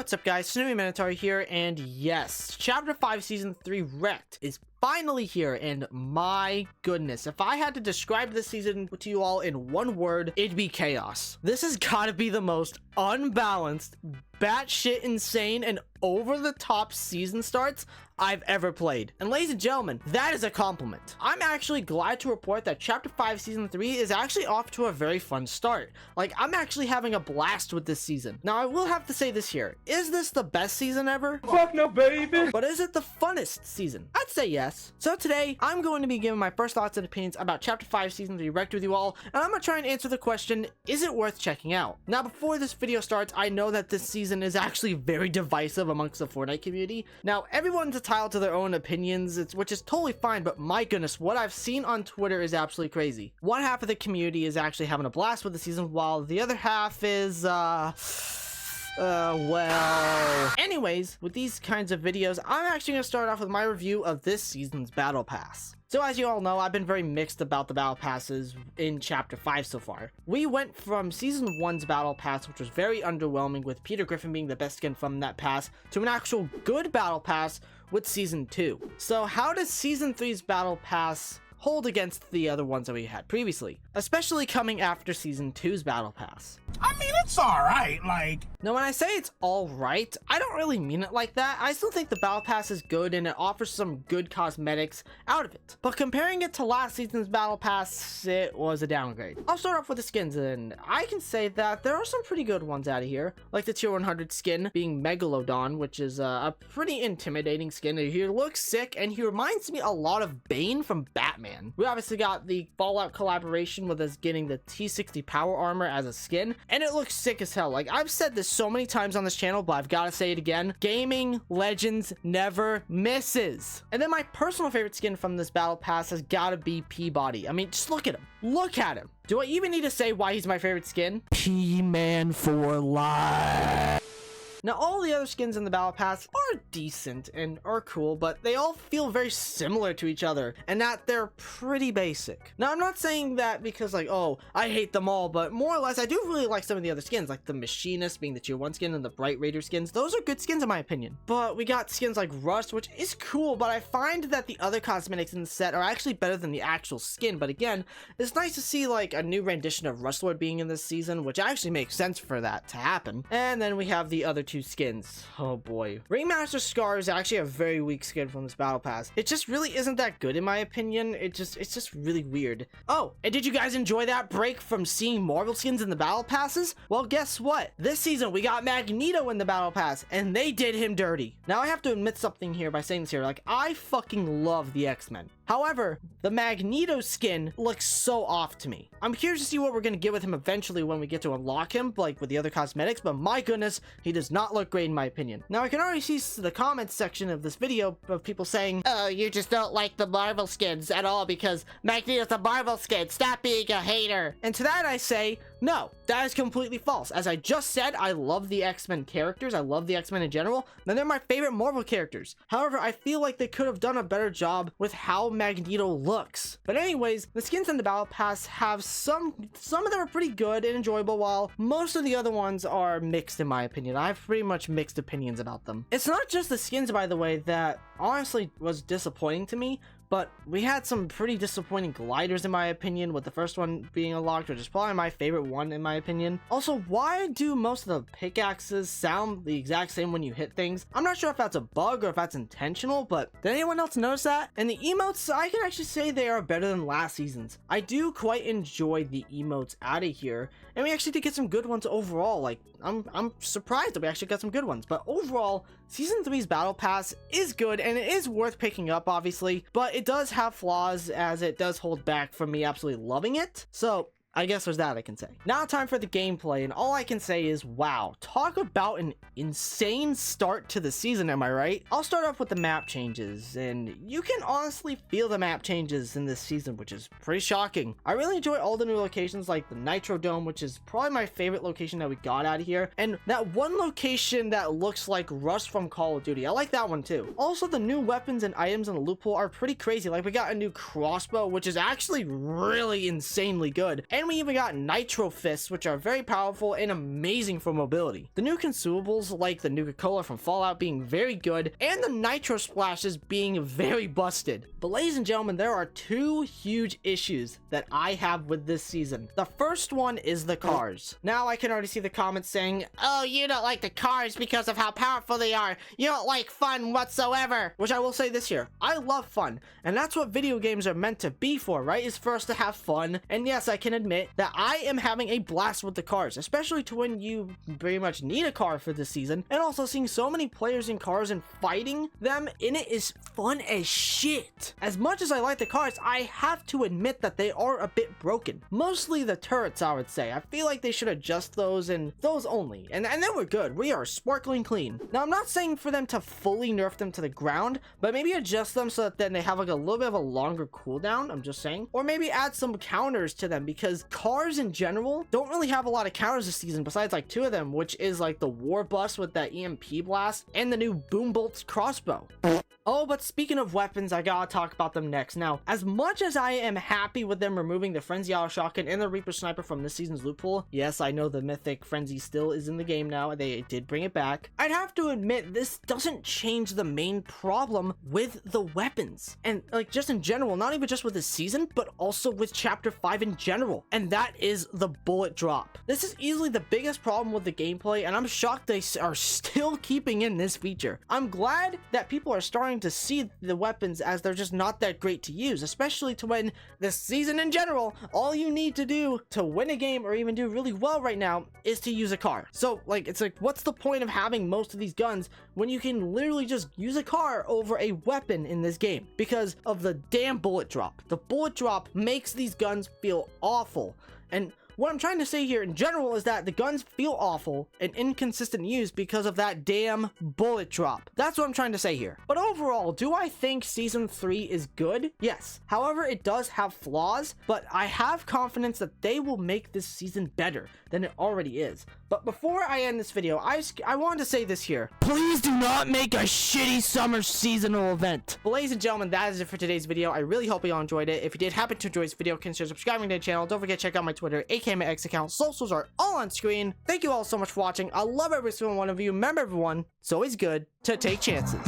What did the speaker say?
What's up, guys? Snowy Minotaur here, and yes, Chapter 5 Season 3 Wrecked is finally here, and my goodness, if I had to describe this season to you all in one word, it'd be chaos. This has got to be the most unbalanced, batshit insane, and over-the-top season starts I've ever played. And ladies and gentlemen, that is a compliment. I'm actually glad to report that Chapter 5 Season 3 is actually off to a very fun start. Like, I'm actually having a blast with this season. Now, I will have to say this here. Is this the best season ever? Fuck no, baby! But is it the funnest season? I'd say yes. So today, I'm going to be giving my first thoughts and opinions about Chapter 5 Season 3 Wrecked with you all, and I'm going to try and answer the question, is it worth checking out? Now, before this video starts, I know that this season is actually very divisive amongst the Fortnite community. Now, everyone's entitled to their own opinions, which is totally fine, but my goodness, what I've seen on Twitter is absolutely crazy. One half of the community is actually having a blast with the season, while the other half is, well... Anyways, with these kinds of videos, I'm actually going to start off with my review of this season's Battle Pass. So as you all know, I've been very mixed about the Battle Passes in Chapter 5 so far. We went from Season 1's Battle Pass, which was very underwhelming, with Peter Griffin being the best skin from that pass, to an actual good Battle Pass with Season 2. So how does Season 3's Battle Pass hold against the other ones that we had previously, especially coming after Season 2's Battle Pass? I mean, it's alright, like... Now, when I say it's alright, I don't really mean it like that. I still think the Battle Pass is good and it offers some good cosmetics out of it. But comparing it to last season's Battle Pass, it was a downgrade. I'll start off with the skins, and I can say that there are some pretty good ones out of here, like the Tier 100 skin being Megalodon, which is a pretty intimidating skin. He looks sick, and he reminds me a lot of Bane from Batman. We obviously got the Fallout collaboration with us getting the T60 power armor as a skin, and it looks sick as hell. Like, I've said this so many times on this channel, but I've got to say it again. Gaming Legends never misses. And then my personal favorite skin from this Battle Pass has got to be Peabody. I mean, just look at him. Look at him. Do I even need to say why he's my favorite skin? P-Man for life. Now, all the other skins in the Battle Pass are decent and are cool, but they all feel very similar to each other, and that they're pretty basic. Now, I'm not saying that because, like, oh, I hate them all, but more or less, I do really like some of the other skins, like the Machinist being the Tier 1 skin and the Bright Raider skins. Those are good skins in my opinion. But we got skins like Rust, which is cool, but I find that the other cosmetics in the set are actually better than the actual skin. But again, it's nice to see, like, a new rendition of Rustlord being in this season, which actually makes sense for that to happen. And then we have the other two skins. Oh boy. Ringmaster Scar is actually a very weak skin from this Battle Pass. It just really isn't that good in my opinion. It's just really weird. Oh, and did you guys enjoy that break from seeing Marvel skins in the Battle Passes? Well, guess what? This season we got Magneto in the Battle Pass, and they did him dirty. Now I have to admit something here by saying this here. Like, I fucking love the X-Men. However, the Magneto skin looks so off to me. I'm curious to see what we're going to get with him eventually when we get to unlock him, like with the other cosmetics, but my goodness, he does not look great in my opinion. Now, I can already see the comments section of this video of people saying, oh, you just don't like the Marvel skins at all because Magneto's a Marvel skin. Stop being a hater. And to that I say, no, that is completely false. As I just said, I love the X-Men characters. I love the X-Men in general. And they're my favorite Marvel characters. However, I feel like they could have done a better job with how Magneto looks. But anyways, the skins in the Battle Pass have some of them are pretty good and enjoyable, while most of the other ones are mixed in my opinion. I have pretty much mixed opinions about them. It's not just the skins, by the way, that honestly was disappointing to me, but we had some pretty disappointing gliders in my opinion, with the first one being unlocked, which is probably my favorite one in my opinion. Also, why do most of the pickaxes sound the exact same when you hit things? I'm not sure if that's a bug or if that's intentional, but did anyone else notice that? And the emotes, I can actually say they are better than last season's. I do quite enjoy the emotes out of here, and we actually did get some good ones overall. Like, I'm surprised that we actually got some good ones, but overall, Season 3's Battle Pass is good, and it is worth picking up, obviously, but it does have flaws, as it does hold back from me absolutely loving it. So I guess there's that I can say. Now time for the gameplay, and all I can say is, wow, talk about an insane start to the season, am I right? I'll start off with the map changes, and you can honestly feel the map changes in this season, which is pretty shocking. I really enjoy all the new locations, like the Nitro Dome, which is probably my favorite location that we got out of here, and that one location that looks like Rust from Call of Duty. I like that one too. Also, the new weapons and items in the loot pool are pretty crazy. Like, we got a new crossbow, which is actually really insanely good, and and we even got nitro fists, which are very powerful and amazing for mobility. The new consumables like the Nuka-Cola from Fallout being very good, and the nitro splashes being very busted. But ladies and gentlemen, there are two huge issues that I have with this season. The first one is the cars. Now I can already see the comments saying, oh, you don't like the cars because of how powerful they are. You don't like fun whatsoever. Which I will say this here, I love fun, and that's what video games are meant to be for, right? Is for us to have fun. And yes, I can admit that I am having a blast with the cars, especially to when you pretty much need a car for this season, and also seeing so many players in cars and fighting them in it is fun as shit. As much as I like the cars, I have to admit that they are a bit broken. Mostly the turrets, I would say. I feel like they should adjust those, and those only. And they were good. We are sparkling clean. Now, I'm not saying for them to fully nerf them to the ground, but maybe adjust them so that then they have like a little bit of a longer cooldown. I'm just saying. Or maybe add some counters to them, because cars in general don't really have a lot of counters this season besides like two of them, which is like the war bus with that EMP blast and the new boom bolts crossbow. Oh, but speaking of weapons, I gotta talk about them next. Now, as much as I am happy with them removing the Frenzy Auto Shotgun and the Reaper Sniper from this season's loot pool, yes, I know the mythic Frenzy still is in the game now, they did bring it back, I'd have to admit this doesn't change the main problem with the weapons. And like just in general, not even just with this season, but also with Chapter 5 in general. And that is the bullet drop. This is easily the biggest problem with the gameplay, and I'm shocked they are still keeping in this feature. I'm glad that people are starting to see the weapons as they're just not that great to use, especially to when this season in general, all you need to do to win a game or even do really well right now is to use a car. So like, it's like, what's the point of having most of these guns when you can literally just use a car over a weapon in this game? Because of the damn bullet drop. The bullet drop makes these guns feel awful. And what I'm trying to say here in general is that the guns feel awful and inconsistent use because of that damn bullet drop. That's what I'm trying to say here. But overall, do I think Season 3 is good? Yes. However, it does have flaws, but I have confidence that they will make this season better than it already is. But before I end this video, I wanted to say this here. Please do not make a shitty summer seasonal event. But ladies and gentlemen, that is it for today's video. I really hope you all enjoyed it. If you did happen to enjoy this video, consider subscribing to the channel. Don't forget to check out my Twitter, aka my X account. Socials are all on screen. Thank you all so much for watching. I love every single one of you. Remember everyone, it's always good to take chances.